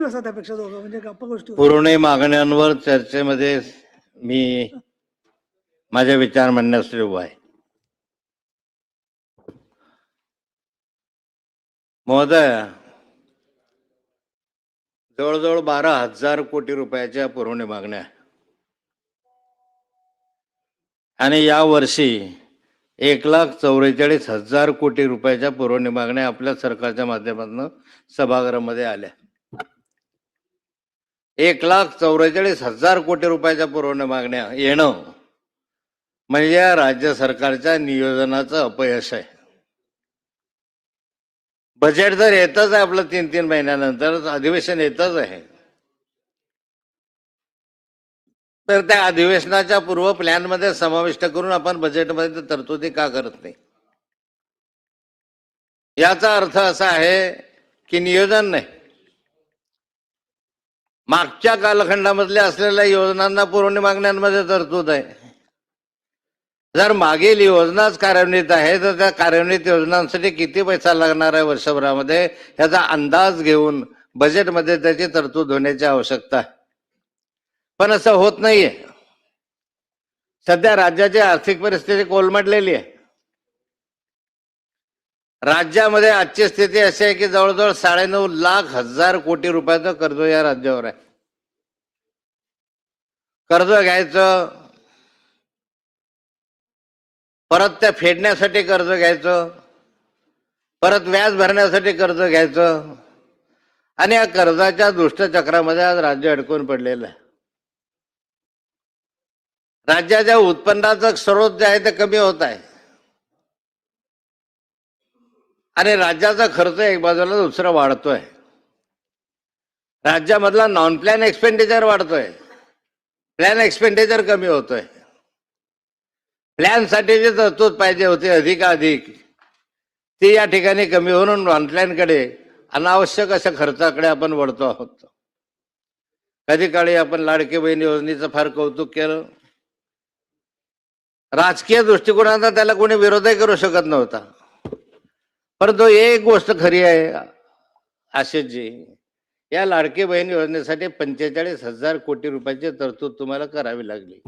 त्यापेक्षा दोघं म्हणजे गप्पा गोष्टी होत्या. पुरवणी मागण्यांवर चर्चेमध्ये मी माझे विचार मांडण्यासाठी उभा आहे. महोदय, जवळजवळ 12,000 कोटी रुपयाच्या पुरवणी मागण्या आणि या वर्षी 1,44,000 कोटी रुपयाच्या पुरवणी मागण्या आपल्या सरकारच्या माध्यमातून सभागृहामध्ये आल्या. 1,44,000 कोटी रुपयाच्या पुरवणी मागण्या येणं म्हणजे या राज्य सरकारच्या नियोजनाचं अपयश आहे. बजेट जर येतच आहे आपलं 3-3 महिन्यानंतर, अधिवेशन येतच आहे, तर त्या अधिवेशनाच्या पूर्व प्लॅन मध्ये समाविष्ट करून आपण बजेटमध्ये तरतुदी का करत नाही? याचा अर्थ असा आहे की नियोजन नाही. मागच्या कालखंडामधल्या असलेल्या योजनांना पुरवणी मागण्यांमध्ये तरतूद आहे. जर मागील योजनाच कार्यान्वित आहे तर त्या कार्यान्वित योजनांसाठी किती पैसा लागणार आहे वर्षभरामध्ये याचा अंदाज घेऊन बजेटमध्ये त्याची तरतूद होण्याची आवश्यकता आहे. पण असं होत नाहीये. सध्या राज्याची आर्थिक परिस्थिती कोलमडलेली आहे. राज्यामध्ये आजची स्थिती अशी आहे की जवळजवळ 9.5 लाख कोटी रुपयाचं कर्ज या राज्यावर आहे. कर्ज घ्यायचं, परत त्या फेडण्यासाठी कर्ज घ्यायचं, परत व्याज भरण्यासाठी कर्ज घ्यायचं, आणि या कर्जाच्या दुष्टचक्रामध्ये आज राज्य अडकून पडलेलं आहे. राज्याच्या उत्पन्नाचा स्रोत जे आहे ते कमी होत आहे आणि राज्याचा खर्च एक बाजूला दुसरा वाढतोय. राज्यामधला नॉन प्लॅन एक्सपेंडिचर वाढतोय, प्लॅन एक्सपेंडिचर कमी होतोय. प्लॅन साठी जे तरतूद पाहिजे होती अधिकाधिक ती या ठिकाणी कमी होऊन नॉन प्लॅन कडे अनावश्यक अशा खर्चाकडे आपण वळतो आहोत. कधी काळी आपण लाडकी बहीण योजनेचं फार कौतुक केलं. राजकीय दृष्टिकोनाचा त्याला कोणी विरोधही करू शकत नव्हता. परंतु एक गोष्ट खरी आहे आशिषजी, या लाडकी बहीण योजनेसाठी 45,000 कोटी रुपयाची तरतूद तुम्हाला करावी लागली.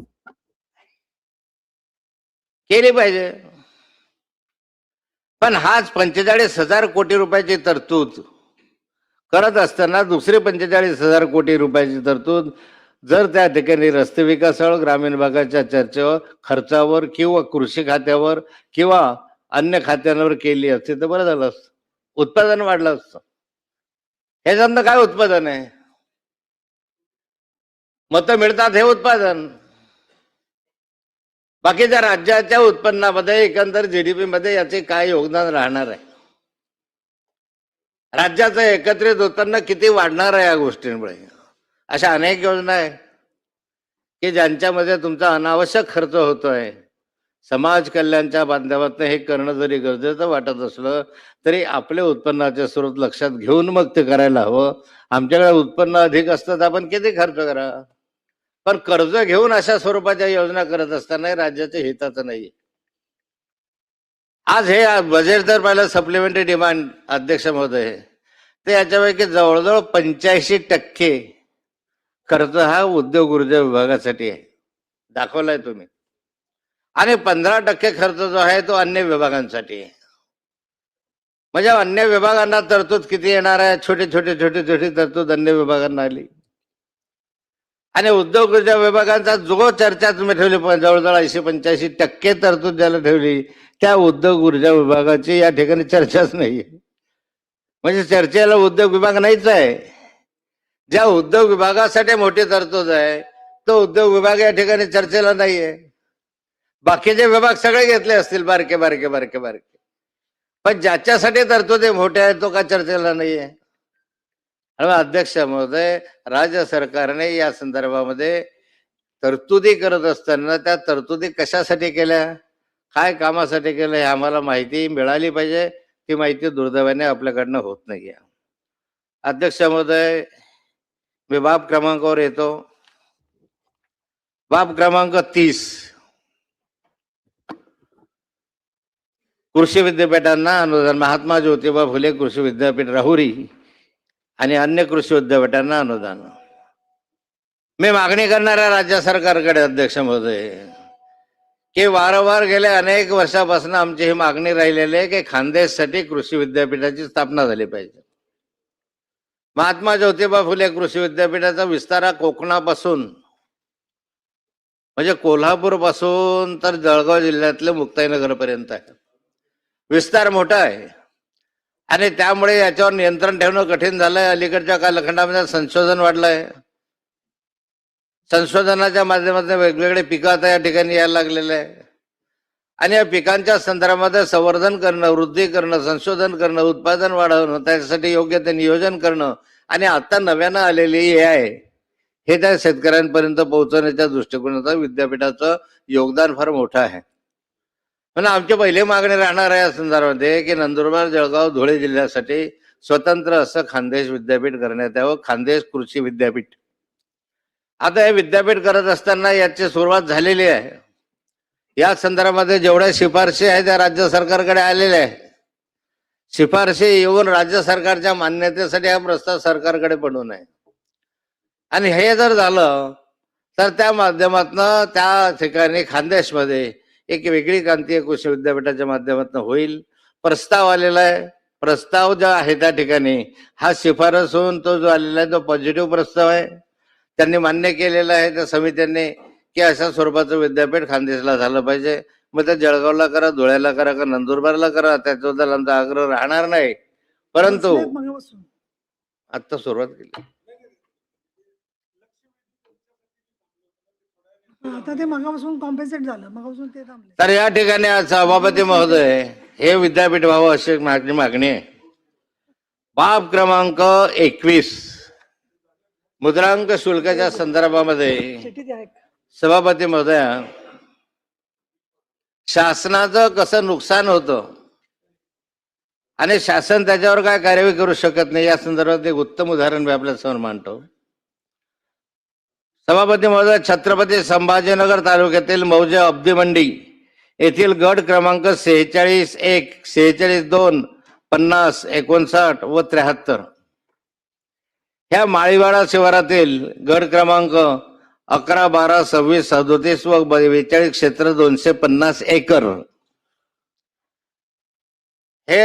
केली पाहिजे, पण हाच 45,000 कोटी रुपयाची तरतूद करत असताना दुसरी 45,000 कोटी रुपयाची तरतूद जर त्या ठिकाणी रस्ते विकासावर, ग्रामीण भागाच्या चर्चेवर, खर्चावर किंवा कृषी खात्यावर किंवा अन्य खात्यांवर केली असती तर बरं झालं असतं, उत्पादन वाढलं असतं. ह्याच्यातनं काय उत्पादन आहे? मतं मिळतात हे उत्पादन. बाकीच्या राज्याच्या उत्पन्नामध्ये, एकंदर जीडीपी मध्ये याचे काय योगदान राहणार आहे? राज्याचं एकत्रित उत्पन्न किती वाढणार आहे या गोष्टींमुळे? अशा अनेक योजना आहे की ज्यांच्यामध्ये तुमचा अनावश्यक खर्च होतोय. समाज कल्याणच्या माध्यमातून हे करणं जरी गरजेचं वाटत असलं तरी आपले उत्पन्नाचे स्रोत लक्षात घेऊन मग ते करायला हवं. आमच्याकडे उत्पन्न अधिक असतं तर आपण किती खर्च करा, पण कर्ज घेऊन अशा स्वरूपाच्या योजना करत असताना राज्याच्या हिताचं नाही. आज हे बजेट जर पाहिलं सप्लिमेंटरी डिमांड अध्यक्ष महोदय, तर याच्यापैकी जवळजवळ 85% खर्च हा उद्योग ऊर्जा विभागासाठी आहे, दाखवलाय तुम्ही, आणि 15% खर्च जो आहे तो अन्य विभागांसाठी आहे. म्हणजे अन्य विभागांना तरतूद किती येणार आहे? छोटी छोटी छोटी छोटी तरतूद अन्य विभागांना आली. आणि उद्योग ऊर्जा विभागांचा जो चर्चा तुम्ही ठेवली जवळजवळ 80-85% तरतूद ज्याला ठेवली त्या उद्योग ऊर्जा विभागाची या ठिकाणी चर्चाच नाहीये. म्हणजे चर्चेला उद्योग विभाग नाहीच आहे. ज्या उद्योग विभागासाठी मोठी तरतूद आहे तो उद्योग विभाग या ठिकाणी चर्चेला नाहीये. बाकीचे विभाग सगळे घेतले असतील बारके बारके बारके बारके, पण ज्याच्यासाठी तरतुदी मोठ्या आहेत तो का चर्चेला नाहीये? अध्यक्ष महोदय, राज्य सरकारने या संदर्भामध्ये तरतुदी करत असताना त्या तरतुदी कशासाठी केल्या, काय कामासाठी केलं हे आम्हाला माहिती मिळाली पाहिजे. ती माहिती दुर्दैवाने आपल्याकडनं होत नाहीये. अध्यक्ष महोदय, मी बाब क्रमांकावर येतो. बाब क्रमांक 30, कृषी विद्यापीठांना अनुदान. महात्मा ज्योतिबा फुले कृषी विद्यापीठ राहुरी आणि अन्य कृषी विद्यापीठांना अनुदान. मी मागणी करणार आहे राज्य सरकारकडे अध्यक्ष महोदय की वारंवार गेल्या अनेक वर्षापासून आमची ही मागणी राहिलेली आहे की खानदेशसाठी कृषी विद्यापीठाची स्थापना झाली पाहिजे. महात्मा ज्योतिबा फुले कृषी विद्यापीठाचा विस्तार हा कोकणापासून म्हणजे कोल्हापूर पासून तर जळगाव जिल्ह्यातले मुक्ताईनगर पर्यंत आहे. विस्तार मोठा आहे आणि त्यामुळे याच्यावर नियंत्रण ठेवणं कठीण झालंय. अलीकडच्या कालखंडामध्ये संशोधन वाढलंय. संशोधनाच्या माध्यमातून वेगवेगळे पिकं आता या ठिकाणी यायला लागलेले आहे आणि या पिकांच्या संदर्भामध्ये संवर्धन करणं, वृद्धी करणं, संशोधन करणं, उत्पादन वाढवणं, त्यासाठी योग्य ते नियोजन करणं आणि आता नव्यानं आलेली AI हे त्या शेतकऱ्यांपर्यंत पोहोचवण्याच्या दृष्टिकोनाचं विद्यापीठाचं योगदान फार मोठं आहे. पण आमची पहिली मागणी राहणार आहे या संदर्भामध्ये की नंदुरबार, जळगाव, धुळे जिल्ह्यासाठी स्वतंत्र असं खानदेश विद्यापीठ करण्यात यावं, खानदेश कृषी विद्यापीठ. आता हे विद्यापीठ करत असताना याची सुरुवात झालेली आहे. या संदर्भामध्ये जेवढ्या शिफारशी आहेत त्या राज्य सरकारकडे आलेल्या आहे. शिफारशी येऊन राज्य सरकारच्या मान्यतेसाठी हा प्रस्ताव सरकारकडे पडून आहे आणि हे जर झालं तर त्या माध्यमातून त्या ठिकाणी खानदेशमध्ये एक वेगळी क्रांती कृषी विद्यापीठाच्या माध्यमातून होईल. प्रस्ताव आलेला आहे. प्रस्ताव जो आहे त्या ठिकाणी हा शिफारस होऊन तो जो आलेला आहे तो पॉझिटिव्ह प्रस्ताव आहे. त्यांनी मान्य केलेलं आहे त्या समित्यांनी की अशा स्वरूपाचं विद्यापीठ खानदेशला झालं पाहिजे. मग ते जळगावला करा, धुळ्याला करा का नंदुरबारला करा, त्याच्याबद्दल आमचा आग्रह राहणार नाही. परंतु आता सुरुवात केली आता ते मगापासून कॉम्पेन्सेट झालं, मगापासून ते थांबले. तर या ठिकाणी आज सभापती महोदय हे विद्यापीठ व्हावं अशी माझी मागणी आहे. बाब क्रमांक 21 मुद्रांक शुल्काच्या संदर्भामध्ये सभापती महोदया शासनाचं कसं नुकसान होतं आणि शासन त्याच्यावर काय कार्यवाही करू शकत नाही या संदर्भात एक उत्तम उदाहरण मी आपल्या समोर मांडतो. सभापती महोदय, छत्रपती संभाजीनगर तालुक्यातील मौजे अब्दी मंडी येथील गट क्रमांक 46-1, 46-2, 50, 59 व 73 ह्या माळीवाडा शिवारातील गट क्रमांक 11, 12, 26, 37 व 42 क्षेत्र 250 एकर हे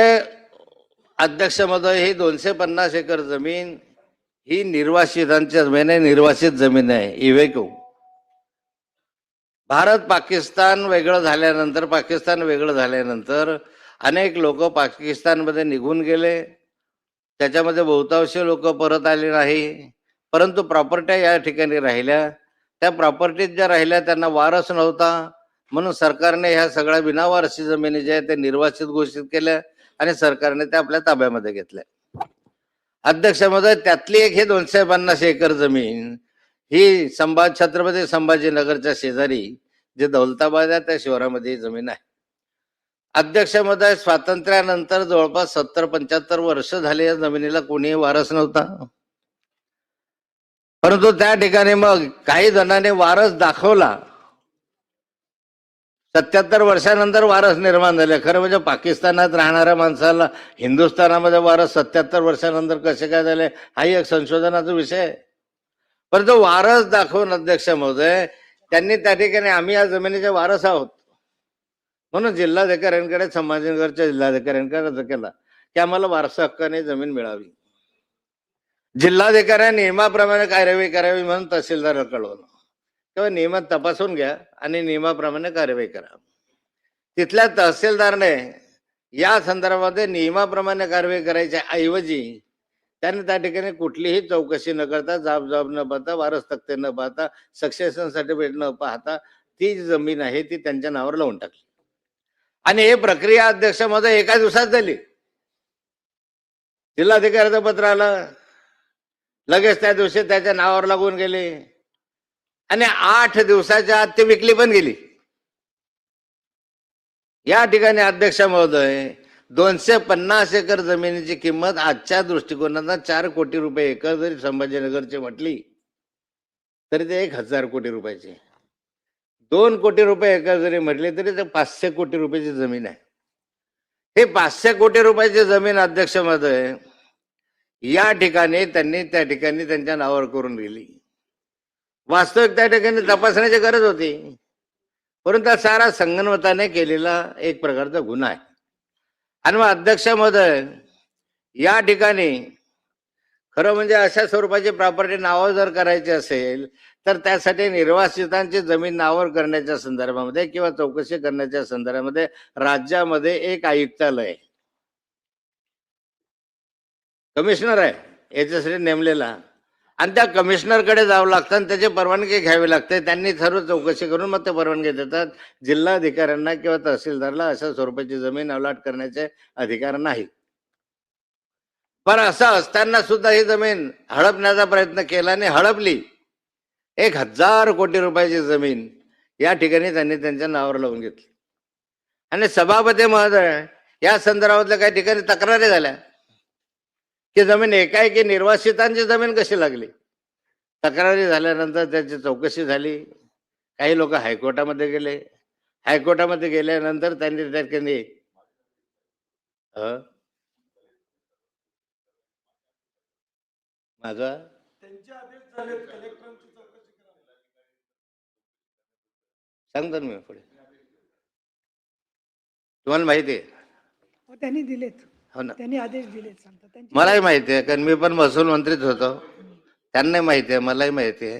अध्यक्ष महोदय ही 250 एकर जमीन ही निर्वासितांची जमीन आहे. निर्वासित जमीन आहे. इवेको भारत पाकिस्तान वेगळं झाल्यानंतर अनेक लोक पाकिस्तानमध्ये निघून गेले. त्याच्यामध्ये बहुतांशी लोक परत आले नाही. परंतु प्रॉपर्ट्या या ठिकाणी राहिल्या. त्या प्रॉपर्टीत ज्या राहिल्या त्यांना वारस नव्हता म्हणून सरकारने ह्या सगळ्या बिनावारसी जमिनी ज्या आहेत त्या निर्वासित घोषित केल्या आणि सरकारने त्या आपल्या ताब्यामध्ये घेतल्या. अध्यक्ष महोदय, त्यातली एक हे 250 एकर जमीन ही छत्रपती संभाजीनगरच्या शेजारी जे दौलताबाद आहे त्या शहरामध्ये ही जमीन आहे. अध्यक्ष महोदय, स्वातंत्र्यानंतर जवळपास 70-75 वर्ष झाले या जमिनीला कोणीही वारस नव्हता. परंतु त्या ठिकाणी मग काही जणांनी वारस दाखवला. 77 वर्षानंतर वारस निर्माण झाले. खरं म्हणजे पाकिस्तानात राहणाऱ्या माणसाला हिंदुस्थानामध्ये वारस 77 वर्षानंतर कसे काय झाले हाही एक संशोधनाचा विषय आहे. परंतु वारस दाखवून अध्यक्ष महोदय त्यांनी त्या ठिकाणी आम्ही या जमिनीचे वारस आहोत म्हणून जिल्हाधिकाऱ्यांकडे, संभाजीनगरच्या जिल्हाधिकाऱ्यांकडे अर्ज केला की आम्हाला वारसा हक्काने जमीन मिळावी. जिल्हाधिकाऱ्यांनी नियमाप्रमाणे कार्यवाही करावी म्हणून तहसीलदाराला कळवलं तेव्हा नियमात तपासून घ्या आणि नियमाप्रमाणे कार्यवाही करा. तिथल्या तहसीलदारने या संदर्भामध्ये नियमाप्रमाणे कारवाई करायच्या ऐवजी त्यांनी त्या ठिकाणी कुठलीही चौकशी न करता, जाब न पाहता, वारस तक्ते न पाहता, सक्सेशन सर्टिफिकेट न पाहता ती जमीन आहे ती त्यांच्या नावावर लावून टाकली. आणि हे प्रक्रिया अध्यक्ष मध्ये एका दिवसात झाली. जिल्हाधिकाऱ्याचं पत्र आलं, लगेच त्या दिवशी त्याच्या नावावर लागून गेले आणि 8 दिवसाच्या आत ते विकली पण गेली. या ठिकाणी अध्यक्ष महोदय 250 एकर जमिनीची किंमत आजच्या दृष्टिकोनात 4 कोटी रुपये एकर जरी संभाजीनगरची म्हटली तरी ते 1000 कोटी रुपयाची. 2 कोटी रुपये एकर जरी म्हटले तरी ते 500 कोटी रुपयाची जमीन आहे. हे 500 कोटी रुपयाची जमीन अध्यक्ष महोदय या ठिकाणी त्यांनी त्या ठिकाणी त्यांच्या नावावर करून दिली. वास्तविक त्या ठिकाणी तपासण्याची गरज होती, परंतु हा सारा संगनमताने केलेला एक प्रकारचा गुन्हा आहे. आणि मग अध्यक्ष महोदय, या ठिकाणी खरं म्हणजे अशा स्वरूपाची प्रॉपर्टी नावावर जर करायची असेल तर त्यासाठी निर्वासितांची जमीन नावावर करण्याच्या संदर्भामध्ये किंवा चौकशी करण्याच्या संदर्भामध्ये राज्यामध्ये एक आयुक्तालय आहे, कमिशनर आहे याच्यासाठी नेमलेला, आणि त्या कमिशनरकडे जावं लागतं आणि त्याची परवानगी घ्यावी लागते. त्यांनी सर्व चौकशी करून मग ते परवानगी देतात. जिल्हाधिकाऱ्यांना किंवा तहसीलदारला अशा स्वरूपाची जमीन अलॉट करण्याचे अधिकार नाही. पण असं असताना सुद्धा ही जमीन हडपण्याचा प्रयत्न केला आणि हडपली. 1000 कोटी रुपयाची जमीन या ठिकाणी त्यांनी त्यांच्या नावावर लावून घेतली. आणि सभापती महोदय, या संदर्भातल्या काही ठिकाणी तक्रारी झाल्या की जमीन एकाएकी निर्वासितांची जमीन कशी लागली. तक्रारी झाल्यानंतर त्याची चौकशी झाली. काही लोक हायकोर्टामध्ये गेले. हायकोर्टामध्ये गेल्यानंतर त्यांनी त्या ठिकाणी माझा सांगतो मी पुढे, तुम्हाला माहिती आहे. हो, त्यांनी दिलेत. हो ना, त्यांनी आदेश दिलेत सांगतात त्यांची. मलाही माहिती आहे, कारण मी पण महसूल मंत्रीच होतो. त्यांनाही माहिती आहे, मलाही माहिती आहे.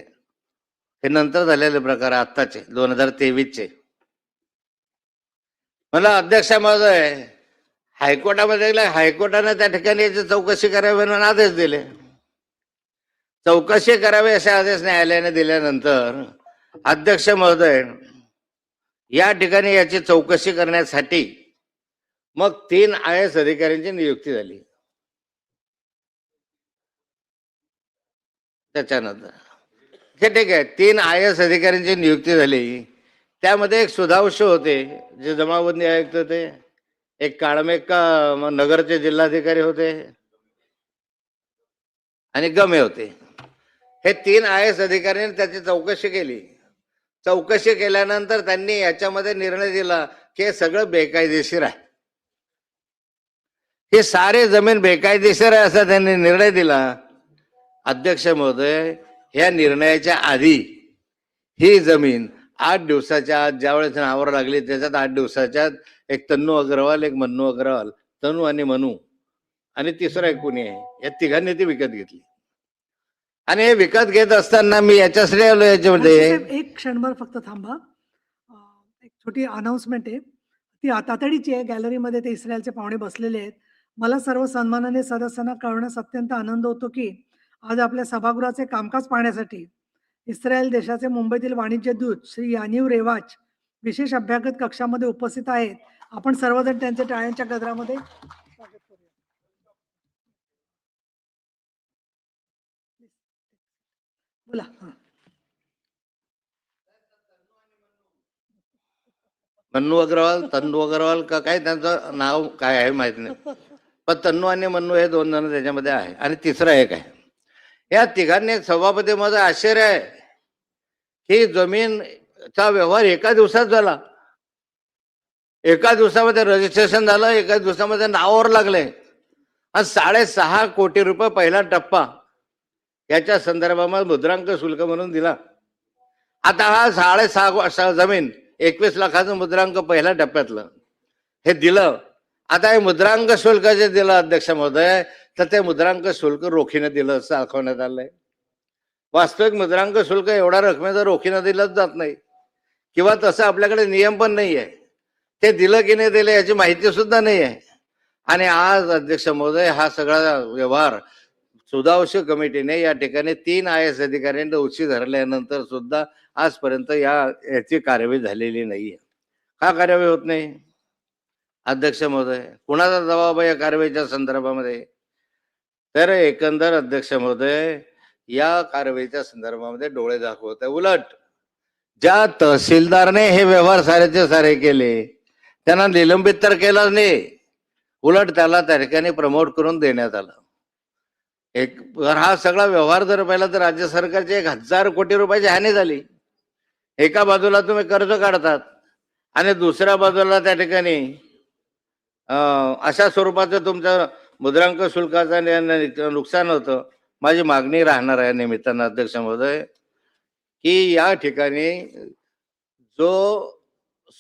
हे नंतर झालेले प्रकार आत्ताचे 2023चे. मला अध्यक्ष महोदय, हायकोर्टामध्ये गेला, हायकोर्टाने त्या ठिकाणी याची चौकशी करावी म्हणून आदेश दिले. चौकशी करावी असे आदेश न्यायालयाने दिल्यानंतर अध्यक्ष महोदय, या ठिकाणी याची चौकशी करण्यासाठी मग 3 IAS अधिकाऱ्यांची नियुक्ती झाली. त्याच्यानंतर ठीक आहे, 3 IAS अधिकाऱ्यांची नियुक्ती झाली. त्यामध्ये एक सुधांशु होते जे जमाबंदी आयुक्त होते, एक काळमेक नगरचे जिल्हाधिकारी होते, आणि गमे होते. हे 3 IAS अधिकाऱ्यांनी त्याची चौकशी केली. चौकशी केल्यानंतर त्यांनी याच्यामध्ये निर्णय दिला की हे सगळं बेकायदेशीर आहे, हे सारे जमीन बेकायदेशीर आहे असा त्यांनी निर्णय दिला. अध्यक्ष महोदय, या निर्णयाच्या आधी ही जमीन 8 दिवसाच्या आत ज्यावेळेस नावावर लागली, त्याच्यात 8 दिवसाच्या आत एक तन्नू अग्रवाल, एक मन्नू अग्रवाल, तनू आणि मनू, आणि तिसरा एक कुणी आहे, या तिघांनी ती विकत घेतली. आणि हे विकत घेत असताना मी याच्यासाठी आलो. याच्यामध्ये एक क्षणभर फक्त थांबा. एक छोटी अनाउन्समेंट आहे, ती तातडीची आहे. गॅलरीमध्ये ते इस्रायलचे पाहुणे बसलेले आहेत. मला सर्व सन्माननीय सदस्यांना कळवण्यास अत्यंत आनंद होतो की आज आपल्या सभागृहाचे कामकाज पाहण्यासाठी इस्रायल देशाचे मुंबईतील वाणिज्य दूत श्री यानिव रेवाच विशेष अभ्यागत कक्षामध्ये उपस्थित आहेत. आपण सर्वजण त्यांचे टाळ्यांच्या गजरामध्ये स्वागत करूया. बोला. मन्नू अग्रवाल, तन्नू अग्रवाल का काय त्यांचं नाव काय आहे माहिती नाही, पण तन्नू आणि मन्नू हे 2 जण त्याच्यामध्ये आहे, आणि तिसरा एक आहे. या तिघांनी सभापती मध्ये आश्चर्य आहे की जमीनचा व्यवहार एका दिवसात झाला, एका दिवसामध्ये रजिस्ट्रेशन झालं, एका दिवसामध्ये नावावर लागले, आणि 6.5 कोटी रुपये पहिला टप्पा याच्या संदर्भामध्ये मुद्रांक शुल्क म्हणून दिला. आता हा 6.5 जमीन 21 लाखाचं मुद्रांक पहिल्या टप्प्यातलं हे दिलं. आता हे मुद्रांक शुल्क जे दिलं अध्यक्ष महोदय, तर ते मुद्रांक शुल्क रोखीने दिलं असं दाखवण्यात आलंय. वास्तविक मुद्रांक शुल्क एवढ्या रकमेचं रोखीनं दिलंच जात नाही, किंवा तसं आपल्याकडे नियम पण नाही आहे. ते दिलं की नाही दिलं याची माहिती सुद्धा नाही आहे. आणि आज अध्यक्ष महोदय, हा सगळा व्यवहार सुधांशु कमिटीने या ठिकाणी 3 IAS अधिकाऱ्यांना दोषी धरल्यानंतर सुद्धा आजपर्यंत याची कार्यवाही झालेली नाहीये. का कार्यवाही होत नाही अध्यक्ष महोदय? कुणाचा जबाब आहे या कारवाईच्या संदर्भामध्ये? तर एकंदर अध्यक्ष महोदय, या कारवाईच्या संदर्भामध्ये डोळे दाखवत आहे. उलट ज्या तहसीलदारने हे व्यवहार सारेचे सारे केले त्यांना निलंबित तर केलं नाही, उलट त्याला त्या ठिकाणी प्रमोट करून देण्यात आलं. हा सगळा व्यवहार जर पाहिला तर राज्य सरकारची 1000 कोटी रुपयाची हानी झाली. एका बाजूला तुम्ही कर्ज काढतात आणि दुसऱ्या बाजूला त्या ठिकाणी अशा स्वरूपाचं तुमचं मुद्रांक शुल्काचा नुकसान होतं. माझी मागणी राहणार आहे निमित्तानं अध्यक्ष महोदय, की या ठिकाणी जो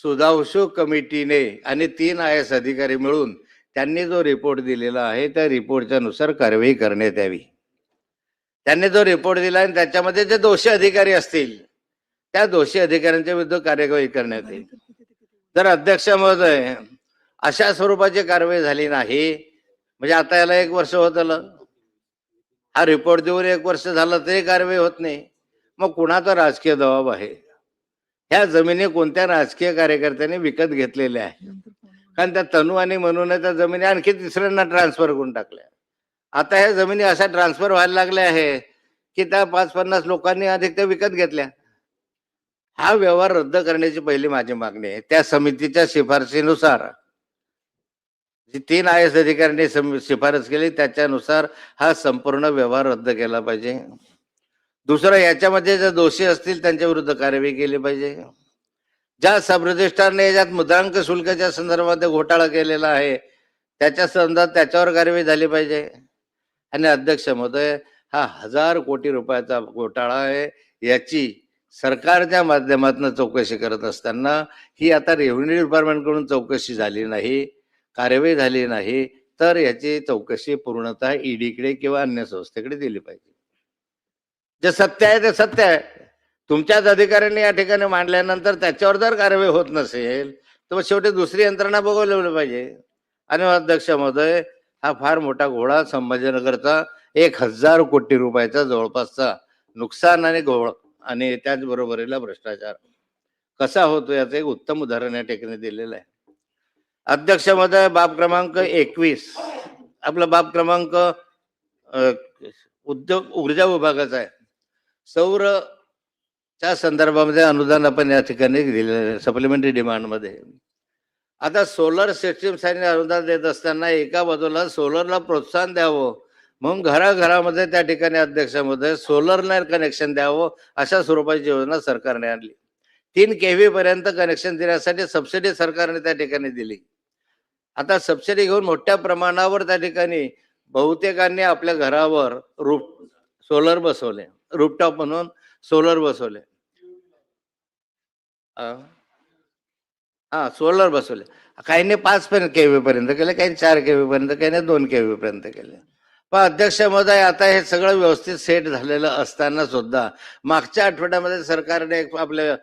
सुधांशू कमिटीने आणि 3 IAS अधिकारी मिळून त्यांनी जो रिपोर्ट दिलेला आहे, त्या रिपोर्टच्या नुसार कारवाई करण्यात यावी. त्यांनी जो रिपोर्ट दिला आणि त्याच्यामध्ये जे दोषी अधिकारी असतील, त्या दोषी अधिकाऱ्यांच्या विरुद्ध कार्यवाही करण्यात येईल. जर अध्यक्ष महोदय अशा स्वरूपाची कारवाई झाली नाही, म्हणजे आता याला 1 वर्ष होत आलं, हा रिपोर्ट देऊन 1 वर्ष झालं तरी कारवाई होत नाही, मग कुणाचा राजकीय दबाव आहे? ह्या जमिनी कोणत्या राजकीय कार्यकर्त्यांनी विकत घेतलेल्या आहेत? कारण त्या तनू आणि म्हणून त्या जमिनी आणखी तिसऱ्यांना ट्रान्सफर करून टाकल्या. आता ह्या जमिनी अशा ट्रान्सफर व्हायला लागल्या आहे की त्या 5-50 लोकांनी अधिक त्या विकत घेतल्या. हा व्यवहार रद्द करण्याची पहिली माझी मागणी आहे. त्या समितीच्या शिफारशीनुसार जी 3 IAS अधिकाऱ्यांनी शिफारस केली त्याच्यानुसार हा संपूर्ण व्यवहार रद्द केला पाहिजे. दुसरं, याच्यामध्ये जे दोषी असतील त्यांच्या विरुद्ध कारवाई केली पाहिजे. ज्या सब रजिस्ट्रारने याच्यात मुद्रांक शुल्काच्या संदर्भात घोटाळा केलेला आहे त्याच्या संदर्भात त्याच्यावर कारवाई झाली पाहिजे. आणि अध्यक्ष महोदय, हा 1000 कोटी रुपयाचा घोटाळा आहे. याची सरकारच्या माध्यमातून चौकशी करत असताना ही आता रेव्हेन्यू डिपार्टमेंटकडून चौकशी झाली नाही, कारवाई झाली नाही, तर याची चौकशी पूर्णतः ईडीकडे किंवा अन्य संस्थेकडे दिली पाहिजे. जे सत्य आहे ते सत्य आहे. तुमच्याच अधिकाऱ्यांनी या ठिकाणी मांडल्यानंतर त्याच्यावर जर कारवाई होत नसेल तर मग शेवटी दुसरी यंत्रणा बघवली पाहिजे. आणि अध्यक्ष महोदय, हा फार मोठा घोळा संभाजीनगरचा 1000 कोटी रुपयाचा जवळपासचा नुकसान आणि घोळ आणि त्याचबरोबरीला भ्रष्टाचार कसा होतो याचं एक उत्तम उदाहरण या ठिकाणी दिलेलं आहे. अध्यक्ष महोदय, बाब क्रमांक 21 आपला बाब क्रमांक उद्योग ऊर्जा विभागाचा आहे. सौरच्या संदर्भामध्ये अनुदान आपण या ठिकाणी दिलेलं सप्लिमेंटरी डिमांडमध्ये. आता सोलर सिस्टीमसाठी अनुदान देत असताना एका बाजूला सोलरला प्रोत्साहन द्यावं म्हणून घराघरामध्ये त्या ठिकाणी अध्यक्ष महोदय सोलरला कनेक्शन द्यावं अशा स्वरूपाची योजना सरकारने आणली. 3 KV पर्यंत कनेक्शन देण्यासाठी सबसिडी सरकारने त्या ठिकाणी दिली. आता सबसिडी घेऊन मोठ्या प्रमाणावर त्या ठिकाणी बहुतेकांनी आपल्या घरावर सोलर बसवले, रूफटॉप म्हणून सोलर बसवले. सोलर बसवले. काहींनी 5 KV पर्यंत केले, काही 4 KV पर्यंत, काही 2 KV पर्यंत केले. पण अध्यक्ष महोदय, आता हे सगळं व्यवस्थित सेट झालेलं असताना सुद्धा मागच्या आठवड्यामध्ये सरकारने आपल्या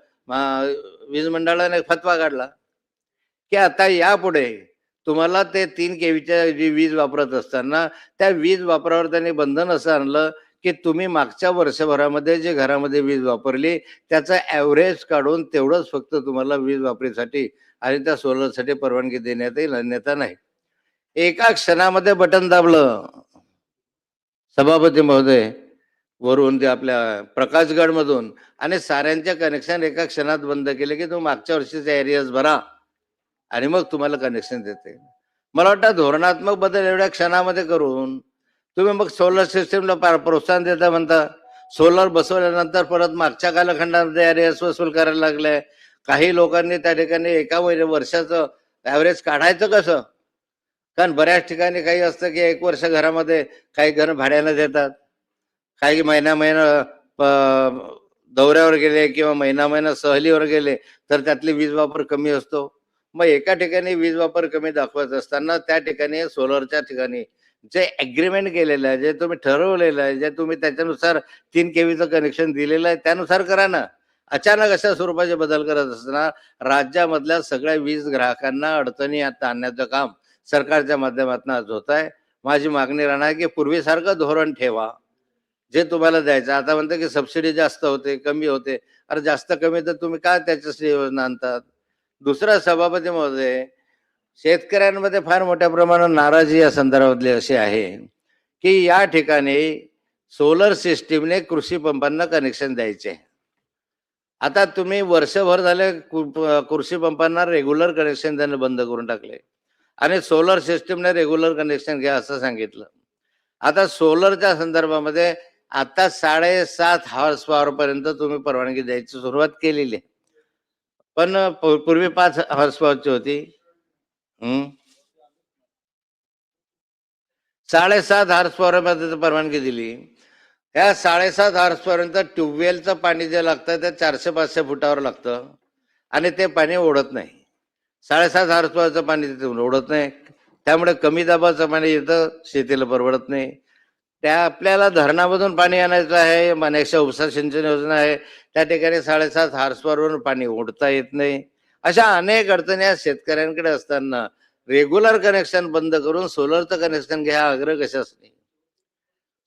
वीज मंडळाने एक फतवा काढला की आता यापुढे तुम्हाला ते 3 KVच्या जी वीज वापरत असताना त्या वीज वापरावर त्यांनी बंधन असं आणलं की तुम्ही मागच्या वर्षभरामध्ये जे घरामध्ये वीज वापरली त्याचा ॲव्हरेज काढून तेवढंच फक्त तुम्हाला वीज वापरीसाठी आणि त्या सोलरसाठी परवानगी देण्यात येईल, अन्यथा नाही. एका क्षणामध्ये बटन दाबलं सभापती महोदय वरून ते आपल्या प्रकाशगडमधून आणि साऱ्यांचे कनेक्शन एका क्षणात बंद केले की तुम्ही मागच्या वर्षीचे एरियाज भरा आणि मग तुम्हाला कनेक्शन देते. मला वाटतं धोरणात्मक बदल एवढ्या क्षणामध्ये करून तुम्ही मग सोलर सिस्टीमला प्रोत्साहन देता म्हणता. सोलर बसवल्यानंतर परत मागच्या कालखंडामध्ये एरियास वसूल करायला लागले. काही लोकांनी त्या ठिकाणी एका वर्षाचं ॲव्हरेज काढायचं कसं? कारण बऱ्याच ठिकाणी काही असतं की 1 वर्ष घरामध्ये काही घर भाड्यानं देतात, काही महिना दौऱ्यावर गेले किंवा महिना सहलीवर गेले तर त्यातली वीज वापर कमी असतो. मग एका ठिकाणी वीज वापर कमी दाखवत असताना त्या ठिकाणी सोलरच्या ठिकाणी जे ॲग्रीमेंट केलेलं आहे, जे तुम्ही ठरवलेलं आहे, जे तुम्ही त्याच्यानुसार 3 KVचं कनेक्शन दिलेलं आहे त्यानुसार करा ना. अचानक अशा स्वरूपाचे बदल करत असताना राज्यामधल्या सगळ्या वीज ग्राहकांना अडचणी आणण्याचं काम सरकारच्या माध्यमातून आज होत आहे. माझी मागणी राहणार की पूर्वीसारखं धोरण ठेवा. जे तुम्हाला द्यायचं आता म्हणतं की सबसिडी जास्त होते, कमी होते. अरे जास्त कमी तर तुम्ही काय त्याच्यासाठी योजना आणतात? दुसरा, सभापती महोदय, शेतकऱ्यांमध्ये फार मोठ्या प्रमाणात नाराजी या संदर्भातली अशी आहे की या ठिकाणी सोलर सिस्टीमने कृषी पंपांना कनेक्शन द्यायचे. आता तुम्ही वर्षभर झाले कृषी पंपांना रेग्युलर कनेक्शन देणं बंद करून टाकले आणि सोलर सिस्टीमने रेग्युलर कनेक्शन घ्या असं सांगितलं. आता सोलरच्या संदर्भामध्ये आता 7.5 हॉर्स पॉवर पर्यंत तुम्ही परवानगी द्यायची सुरुवात केलेली आहे. पण पूर्वी 5 हॉर्स पॉवरची होती. 7.5 हॉर्स पॉवर मध्ये परवानगी दिली. ह्या 7.5 हॉर्स पर्यंत ट्यूबवेलचं पाणी जे लागतं ते 400-500 फुटावर लागतं आणि ते पाणी ओढत नाही. 7.5 हॉर्स पॉवरचं पाणी तिथून ओढत नाही. त्यामुळे कमी दाबाचं पाणी येतं, शेतीला परवडत नाही. त्या आपल्याला धरणामधून पाणी आणायचं आहे, मानेकशा उपसा सिंचन योजना आहे, त्या ठिकाणी 7.5 हॉर्स पॉवरवरून पाणी ओढता येत नाही. अशा अनेक अडचणी या शेतकऱ्यांकडे असताना रेग्युलर कनेक्शन बंद करून सोलरचं कनेक्शन घ्या, आग्रह कशाच नाही.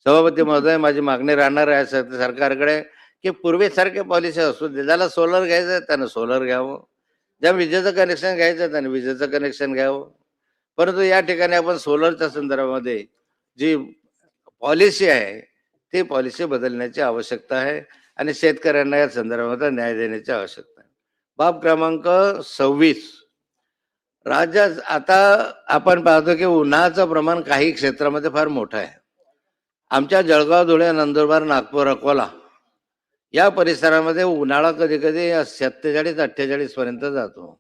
सभापती महोदय, माझी मागणी राहणार आहे सरकारकडे की पूर्वीसारखे पॉलिसी असू दे. ज्याला सोलर घ्यायचं त्यानं सोलर घ्यावं, ज्या विजेचं कनेक्शन घ्यायचं त्याने विजेचं कनेक्शन घ्यावं. परंतु या ठिकाणी आपण सोलरच्या संदर्भामध्ये जी पॉलिसी आहे ती पॉलिसी बदलण्याची आवश्यकता आहे आणि शेतकऱ्यांना या संदर्भात न्याय देण्याची आवश्यकता आहे. बाब क्रमांक 26, राज्यात आता आपण पाहतो की उन्हाचं प्रमाण काही क्षेत्रामध्ये फार मोठं आहे. आमच्या जळगाव, धुळे, नंदुरबार, नागपूर, अकोला या परिसरामध्ये उन्हाळा कधी कधी 47-48 पर्यंत जातो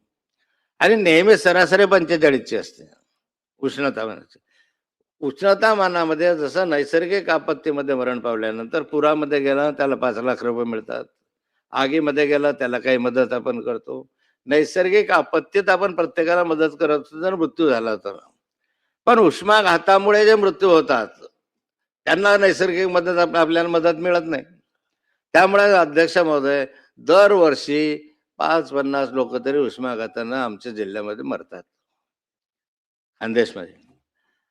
आणि नेहमी सरासरी 45ची असते उष्णतामानाची. उष्णतामानामध्ये जसं नैसर्गिक आपत्तीमध्ये मरण पावल्यानंतर पुरामध्ये गेला त्याला 5 लाख रुपये मिळतात, आगीमध्ये गेला त्याला काही मदत आपण करतो, नैसर्गिक आपत्तीत आपण प्रत्येकाला मदत करत जर मृत्यू झाला तर. पण उष्माघातामुळे जे मृत्यू होतात त्यांना नैसर्गिक मदत आपल्याला मदत मिळत नाही. त्यामुळे अध्यक्ष महोदय, दरवर्षी 50 लोक तरी उष्माघातानं आमच्या जिल्ह्यामध्ये मरतात, खानदेशमध्ये.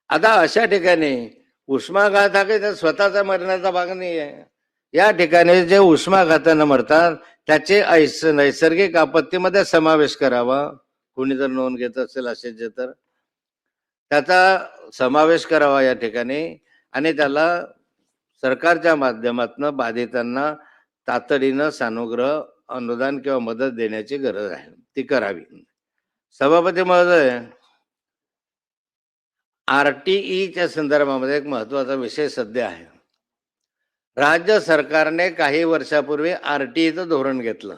आता अशा ठिकाणी उष्माघात हा काही स्वतःचा मरण्याचा भाग नाही आहे. या ठिकाणी जे उष्माघातानं मरतात त्याचे नैसर्गिक आपत्तीमध्ये समावेश करावा. कोणी जर नोंद घेत असेल असे जे तर त्याचा समावेश करावा या ठिकाणी आणि त्याला सरकारच्या माध्यमातून बाधितांना तातडीनं सानुग्रह अनुदान किंवा मदत देण्याची गरज आहे, ती करावी. सभापती महोदय, RTEच्या संदर्भामध्ये एक महत्वाचा विषय सध्या आहे. राज्य सरकारने काही वर्षापूर्वी RTEचं धोरण घेतलं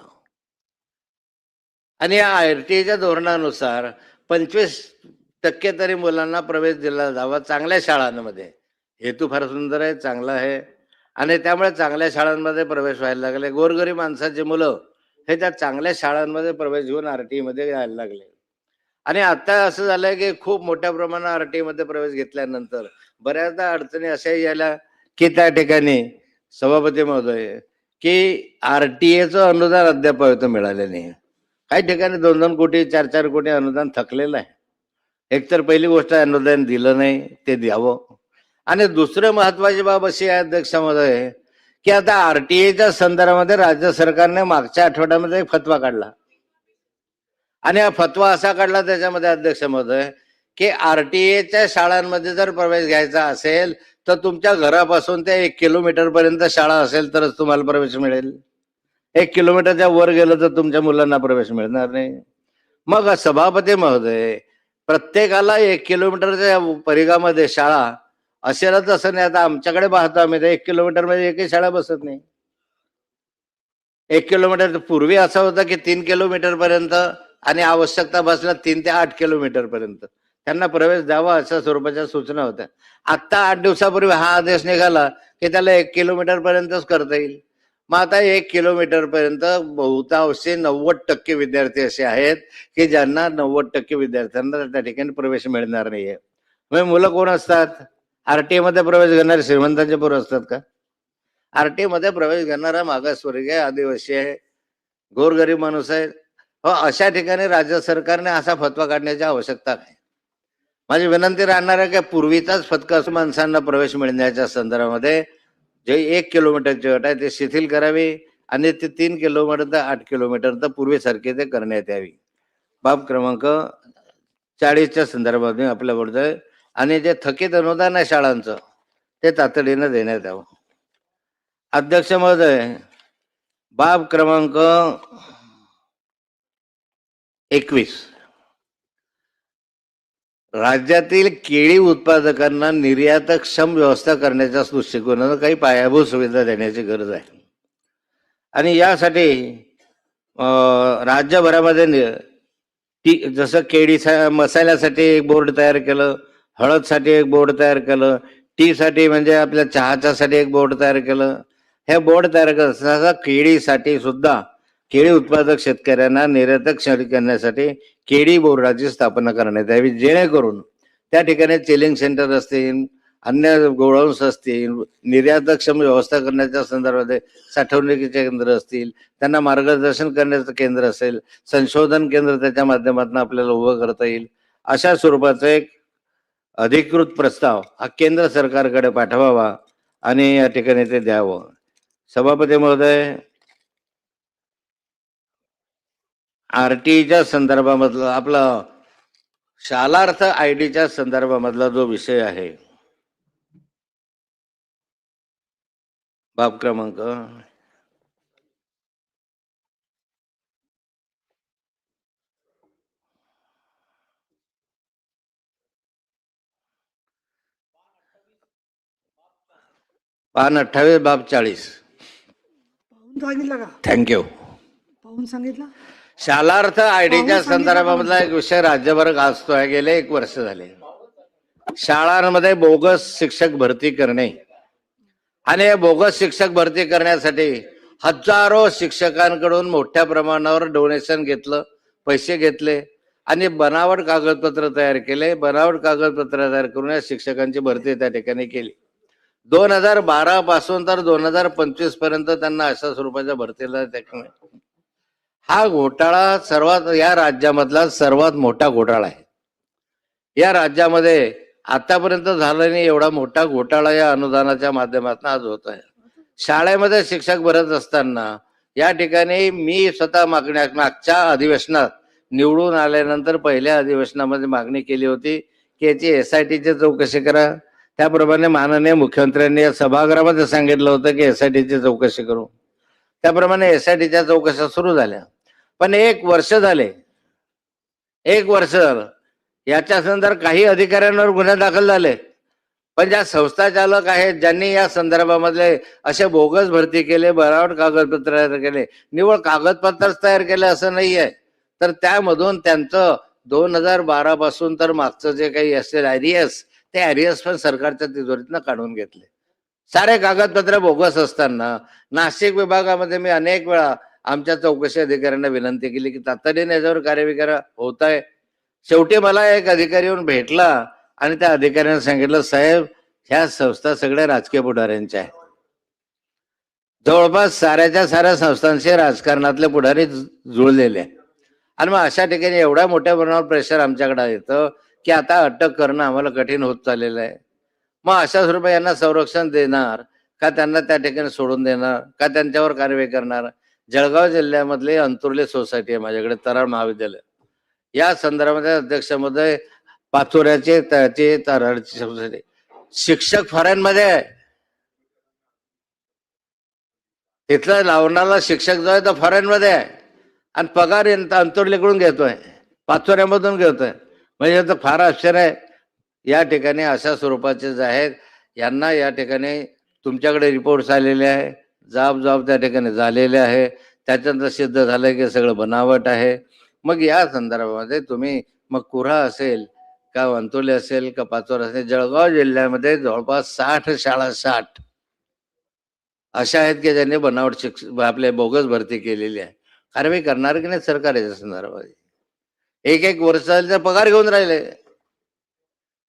आणि या RTEच्या धोरणानुसार 25% तरी मुलांना प्रवेश दिला जावा चांगल्या शाळांमध्ये. हेतू फार सुंदर आहे, चांगला आहे आणि त्यामुळे चांगल्या शाळांमध्ये प्रवेश व्हायला लागले. गोरगरीब माणसाची मुलं हे त्या चांगल्या शाळांमध्ये प्रवेश घेऊन RTE मध्ये यायला लागले. आणि आता असं झालंय की खूप मोठ्या प्रमाणात RTE मध्ये प्रवेश घेतल्यानंतर बऱ्याचदा अडचणी अशा यायला की त्या ठिकाणी सभापती महोदय की RTEचं अनुदान अद्याप मिळालं नाही. काही ठिकाणी 2-2 कोटी 4-4 कोटी अनुदान थकलेलं आहे. एकतर पहिली गोष्ट अनुदान दिलं नाही, ते द्यावं. आणि दुसरं महत्वाची बाब अशी आहे अध्यक्ष महोदय की आता RTEच्या संदर्भामध्ये राज्य सरकारने मागच्या आठवड्यामध्ये एक फतवा काढला आणि हा फतवा असा काढला त्याच्यामध्ये अध्यक्ष महोदय की RTEच्या शाळांमध्ये जर प्रवेश घ्यायचा असेल तर तुमच्या घरापासून ते 1 किलोमीटर पर्यंत शाळा असेल तरच तुम्हाला प्रवेश मिळेल. 1 किलोमीटरच्या वर गेलं तर तुमच्या मुलांना प्रवेश मिळणार नाही. मग सभापती महोदय, प्रत्येकाला 1 किलोमीटरच्या परिघामध्ये शाळा असेलच असं नाही. आता आमच्याकडे पाहतो आम्ही 1 किलोमीटर मध्ये एकही शाळा बसत नाही. 1 किलोमीटर पूर्वी असं होतं की 3 किलोमीटर पर्यंत आणि आवश्यकता बसला 3 ते 8 किलोमीटर पर्यंत त्यांना प्रवेश द्यावा अशा स्वरूपाच्या सूचना होत्या. आता 8 दिवसापूर्वी हा आदेश निघाला की त्याला 1 किलोमीटर पर्यंतच करता येईल. मग आता 1 किलोमीटर पर्यंत बहुतांशी 90% विद्यार्थी असे आहेत की ज्यांना 90% विद्यार्थ्यांना त्या ठिकाणी प्रवेश मिळणार नाहीये. मग मुलं कोण असतात? RTE मध्ये प्रवेश घेणारे श्रीमंतांचे पोरं असतात का? RTE मध्ये प्रवेश घेणारा मागासवर्गीय आदिवासी आहे, गोरगरीब माणूस आहे. अशा ठिकाणी राज्य सरकारने असा फतवा काढण्याची आवश्यकता आहे. माझी विनंती राहणार आहे की पूर्वीचाच फतवा माणसांना प्रवेश मिळण्याच्या संदर्भामध्ये जे 1 किलोमीटरची अट आहे ते शिथिल करावी आणि ते 3 किलोमीटर ते 8 किलोमीटर तर पूर्वीसारखे ते करण्यात यावी. बाब क्रमांक 40च्या संदर्भात आपल्या बोलतोय आणि जे थकीत अनुदान आहे शाळांचं ते तातडीनं देण्यात यावं. अध्यक्ष महोदय, बाब क्रमांक 21, राज्यातील केळी उत्पादकांना निर्यातक्षम व्यवस्था करण्याच्या दृष्टिकोनानं काही पायाभूत सुविधा देण्याची गरज आहे आणि यासाठी राज्यभरामध्ये जसं केळी मसाल्यासाठी एक बोर्ड तयार केलं, हळदसाठी एक बोर्ड तयार केलं, टी साठी म्हणजे आपल्या चहाच्या साठी एक बोर्ड तयार केलं. हे बोर्ड तयार करत असताना केळीसाठी सुद्धा केळी उत्पादक शेतकऱ्यांना निर्यातक करण्यासाठी केळी बोर्डाची स्थापना करण्यात यावी, जेणेकरून त्या ठिकाणी चिलिंग सेंटर असतील, अन्य गोडाऊन्स असतील, निर्यातक्षम व्यवस्था करण्याच्या संदर्भात साठवणुकीचे केंद्र असतील, त्यांना मार्गदर्शन करण्याचं केंद्र असेल, संशोधन केंद्र त्याच्या माध्यमातून आपल्याला उभं करता येईल. अशा स्वरूपाचं एक अधिकृत प्रस्ताव हा केंद्र सरकारकडे पाठवावा आणि या ठिकाणी ते द्यावं. सभापती महोदय, आरटीच्या संदर्भामधलं आपलं शालार्थ आयडीच्या संदर्भामधला जो विषय आहे, बाब क्रमांक 28 बाब 40. पाहून सांगितलं का? थँक्यू. पाहून सांगितलं. शालार्थ आयडीच्या पाहून सांगितलं, संदर्भामधला एक विषय राज्यभर गाजतोय. गेले 1 वर्ष झाले. शाळांमध्ये बोगस शिक्षक भरती करणे आणि हे बोगस शिक्षक भरती करण्यासाठी हजारो शिक्षकांकडून मोठ्या प्रमाणावर डोनेशन घेतलं, पैसे घेतले आणि बनावट कागदपत्र तयार केले. बनावट कागदपत्र तयार करून या शिक्षकांची भरती त्या ठिकाणी केली. 2012 पासून तर 2025 पर्यंत त्यांना अशा स्वरूपाच्या भरतीला हा घोटाळा या राज्यामधला सर्वात मोठा घोटाळा आहे. या राज्यामध्ये आतापर्यंत झाला नाही एवढा मोठा घोटाळा या अनुदानाच्या माध्यमातून आज होत आहे. शाळेमध्ये शिक्षक भरत असताना या ठिकाणी मी स्वतः मागच्या अधिवेशनात निवडून आल्यानंतर पहिल्या अधिवेशनामध्ये मागणी केली होती की याची SITची चौकशी करा. त्याप्रमाणे माननीय मुख्यमंत्र्यांनी या सभागृहामध्ये सांगितलं होतं की SITची चौकशी करू. त्याप्रमाणे SITच्या चौकशा सुरू झाल्या. पण 1 वर्ष झाले, 1 वर्ष झालं याच्या संदर्भात काही अधिकाऱ्यांवर गुन्हे दाखल झाले. पण ज्या संस्था चालक आहेत ज्यांनी या संदर्भामधले असे बोगस भरती केले, बनावट कागदपत्र तयार केले, निवळ कागदपत्रच तयार केले असं नाही आहे, तर त्यामधून त्यांचं 2012 पासून तर मागचं जे काही असेल ॲरियस, ते ॲरियस पण सरकारच्या तिजोरीतनं काढून घेतले. सारे कागदपत्र बोगस असताना नाशिक विभागामध्ये मी अनेक वेळा आमच्या चौकशी अधिकाऱ्यांना विनंती केली की तातडीने याच्यावर कार्यविकार होत आहे. शेवटी मला एक अधिकारी येऊन भेटला आणि त्या अधिकाऱ्याने सांगितलं, साहेब ह्या संस्था सगळ्या राजकीय पुढाऱ्यांच्या आहेत. जवळपास साऱ्याच्या साऱ्या संस्थांशी राजकारणातले पुढारी जुळलेले आहेत. आणि मग अशा ठिकाणी एवढ्या मोठ्या प्रमाणावर प्रेशर आमच्याकडे येतं की आता अटक करणं आम्हाला कठीण होत चाललेलं आहे. मग अशा स्वरूपात यांना संरक्षण देणार का, त्यांना त्या ठिकाणी सोडून देणार का, त्यांच्यावर कारवाई करणार? जळगाव जिल्ह्यामधले अंतुर्ले सोसायटी आहे माझ्याकडे, तराळ महाविद्यालय, या संदर्भामध्ये अध्यक्ष महोदय पाचोऱ्याचे त्याचे तराळची सोसायटी शिक्षक फॉरेनमध्ये आहे. तिथला लावणारा शिक्षक जो आहे तो फॉरेनमध्ये आहे आणि पगार अंतुर्लीकडून घेतोय, पाचोऱ्यामधून घेतोय. म्हणजे तर फार आश्चर्य आहे. या ठिकाणी अशा स्वरूपाचे जे आहेत यांना या ठिकाणी तुमच्याकडे रिपोर्ट्स आलेले आहे, जाब त्या ठिकाणी झालेले आहे, त्याच्यानंतर सिद्ध झालंय की सगळं बनावट आहे. मग या संदर्भामध्ये तुम्ही मग कुऱ्हा असेल का अंतोले असेल का पाचोरा असेल, जळगाव जिल्ह्यामध्ये जवळपास 60 शाळा 60 अशा आहेत की ज्यांनी बनावट आपले बोगस भरती केलेली आहे. कारवाई करणार की नाही सरकार याच्या संदर्भामध्ये? 1 वर्ष झाले पगार घेऊन राहिले.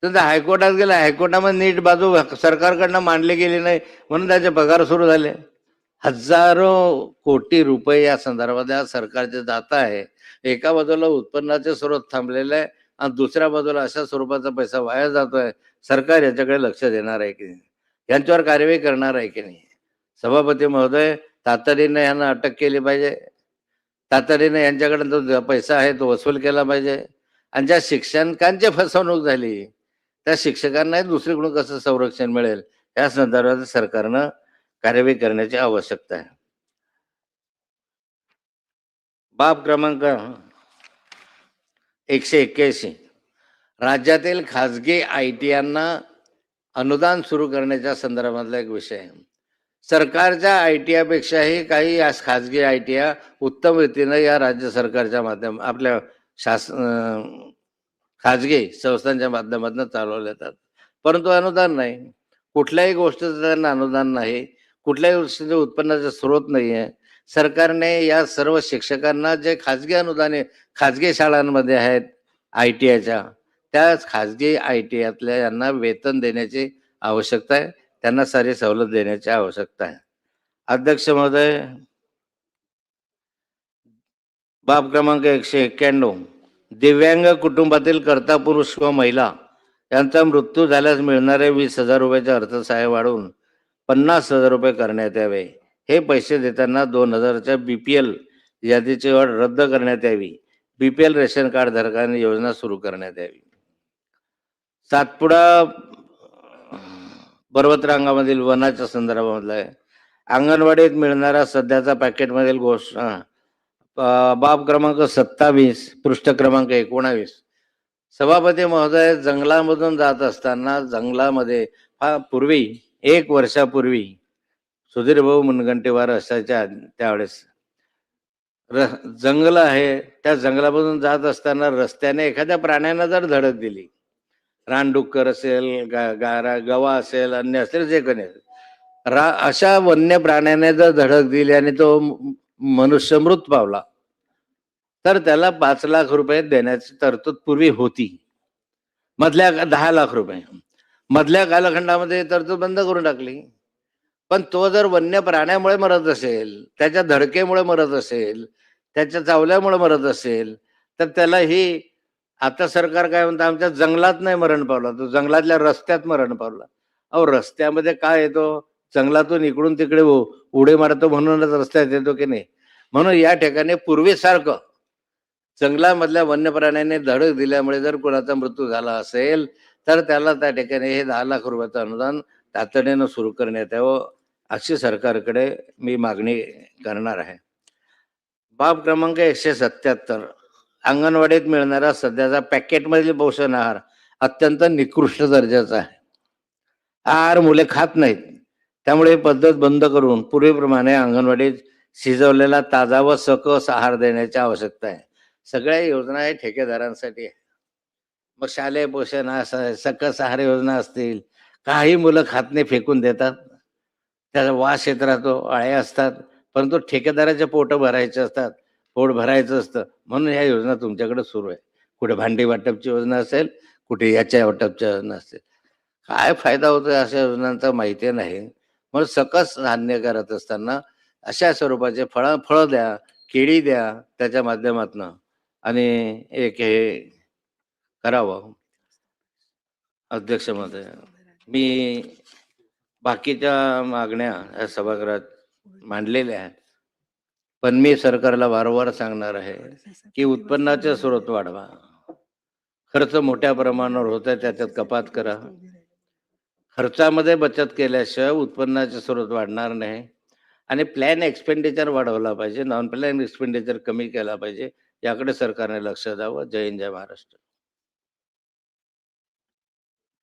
तर हायकोर्टात गेला, हायकोर्टामध्ये नीट बाजू सरकारकडनं मांडली गेली नाही म्हणून त्याचे पगार सुरू झाले. हजारो कोटी रुपये या संदर्भात सरकारचे जात आहे. एका बाजूला उत्पन्नाचे स्रोत थांबलेले आहे आणि दुसऱ्या बाजूला अशा स्वरूपाचा पैसा वाया जातोय. सरकार याच्याकडे लक्ष देणार आहे की नाही, यांच्यावर कार्यवाही करणार आहे की नाही? सभापती महोदय, तातडीने यांना अटक केली पाहिजे. तातडीने यांच्याकडे जो पैसा आहे तो वसूल केला पाहिजे. आणि ज्या शिक्षकांची फसवणूक झाली त्या शिक्षकांनाही दुसरीकडून कसं संरक्षण मिळेल या संदर्भात सरकारनं कार्यवाही करण्याची आवश्यकता आहे. बाब क्रमांक 181 राज्यातील खाजगी ITयांना अनुदान सुरू करण्याच्या संदर्भातला एक विषय आहे. सरकारच्या ITपेक्षाही काही या खाजगी ITया उत्तम रीतीनं या राज्य सरकारच्या आपल्या खाजगी संस्थांच्या माध्यमातून चालवले जातात. परंतु अनुदान नाही. कुठल्याही गोष्टीचं त्यांना अनुदान नाही. कुठल्याही गोष्टीचे उत्पन्नाचा स्रोत नाहीये. सरकारने या सर्व शिक्षकांना जे खाजगी अनुदाने खाजगी शाळांमध्ये आहेत आय-टी-आयच्या, त्याच खाजगी आय-टी-आयतल्या यांना वेतन देण्याची आवश्यकता आहे. त्यांना सारी सवलत देण्याची आवश्यकता आहे. अध्यक्ष महोदय, बाब क्रमांक 191, दिव्यांग कुटुंबातील कर्ता पुरुष व महिला यांचा मृत्यू झाल्यास मिळणारे 20,000 रुपयाचे अर्थसहाय्य वाढवून 50,000 रुपये करण्यात यावे. हे पैसे देताना 2,000च्या BPL यादीची अट रद्द करण्यात यावी. BPL रेशन कार्ड धारकांनी योजना सुरू करण्यात यावी. सातपुडा पर्वतरांगामधील वनाच्या संदर्भामधला आहे. अंगणवाडीत मिळणारा सध्याचा पॅकेटमधील घोषणा बाब क्रमांक 27, पृष्ठ क्रमांक 19. सभापती महोदय, जंगलामधून जात असताना जंगलामध्ये पूर्वी 1 वर्षापूर्वी सुधीर भाऊ मुनगंटीवार असायच्या त्यावेळेस जंगल आहे, त्या जंगलामधून जात असताना रस्त्याने एखाद्या प्राण्यानं जर धडक दिली, रानडुक्कर असेल, गारा गवा असेल, अन्य असेल, जे कोणी असेल, अशा वन्य प्राण्याने जर धडक दिली आणि तो मनुष्य मृत पावला तर त्याला 5 लाख रुपये देण्याची तरतूद पूर्वी होती. मधल्या 10 लाख रुपये मधल्या कालखंडामध्ये तरतूद बंद करून टाकली. पण तो जर वन्य प्राण्यामुळे मरत असेल, त्याच्या धडकेमुळे मरत असेल, त्याच्या चावल्यामुळे मरत असेल, तर त्याला ही आता सरकार काय म्हणतं, आमच्या जंगलात नाही मरण पावला, तो जंगलातल्या रस्त्यात मरण पावला. अहो, रस्त्यामध्ये काय येतो, जंगलातून इकडून तिकडे उडी मारतो म्हणूनच रस्त्यात येतो की नाही. म्हणून या ठिकाणी पूर्वीसारखं जंगलामधल्या वन्य प्राण्याने धडक दिल्यामुळे जर कोणाचा मृत्यू झाला असेल तर त्याला त्या ठिकाणी हे 10 लाख रुपयाचं अनुदान तातडीनं सुरू करण्यात यावं, अशी सरकारकडे मी मागणी करणार आहे. बाब क्रमांक 177, अंगणवाडीत मिळणारा सध्याचा पॅकेटमधील पोषण आहार अत्यंत निकृष्ट दर्जाचा आहे. आहार मुले खात नाहीत. त्यामुळे ही पद्धत बंद करून पूर्वीप्रमाणे अंगणवाडीत शिजवलेला ताजा व सकस आहार देण्याची आवश्यकता आहे. सगळ्या योजना हे ठेकेदारांसाठी आहे. मग शालेय पोषण सकस आहार योजना असतील, काही मुलं खात नाही, फेकून देतात. त्याचा वास येत राहतो, अळ्या असतात, परंतु ठेकेदाराचे पोट भरायचे असतात, पोट भरायचं असतं, म्हणून ह्या योजना तुमच्याकडे सुरू आहे. कुठे भांडी वाटपची योजना असेल, कुठे याच्या वाटपची योजना असेल. काय फायदा होतो अशा योजनांचा माहिती नाही. म्हणून सकस धान्य करत असताना अशा स्वरूपाचे फळं द्या, केळी द्या त्याच्या माध्यमातनं, आणि एक हे करावं. अध्यक्ष महोदय, मी बाकीच्या मागण्या या सभागृहात मांडलेल्या आहेत, पण मी सरकारला वारंवार सांगणार आहे की उत्पन्नाचे स्रोत वाढवा. खर्च मोठ्या प्रमाणावर होत आहे, त्याच्यात कपात करा. खर्चामध्ये बचत केल्याशिवाय उत्पन्नाचे स्रोत वाढणार नाही. आणि प्लॅन एक्सपेंडिचर वाढवला पाहिजे, नॉन प्लॅन एक्सपेंडिचर कमी केला पाहिजे. याकडे सरकारने लक्ष द्यावं. जय हिंद, जय महाराष्ट्र.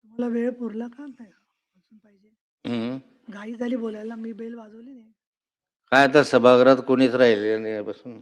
तुम्हाला वेळ पुरला का नाही? अजून पाहिजे? हम्म. घाई झाली बोलायला, मी बेल वाजवली नाही. काय आता सभागृहात कोणीच राहिले नाही बसून.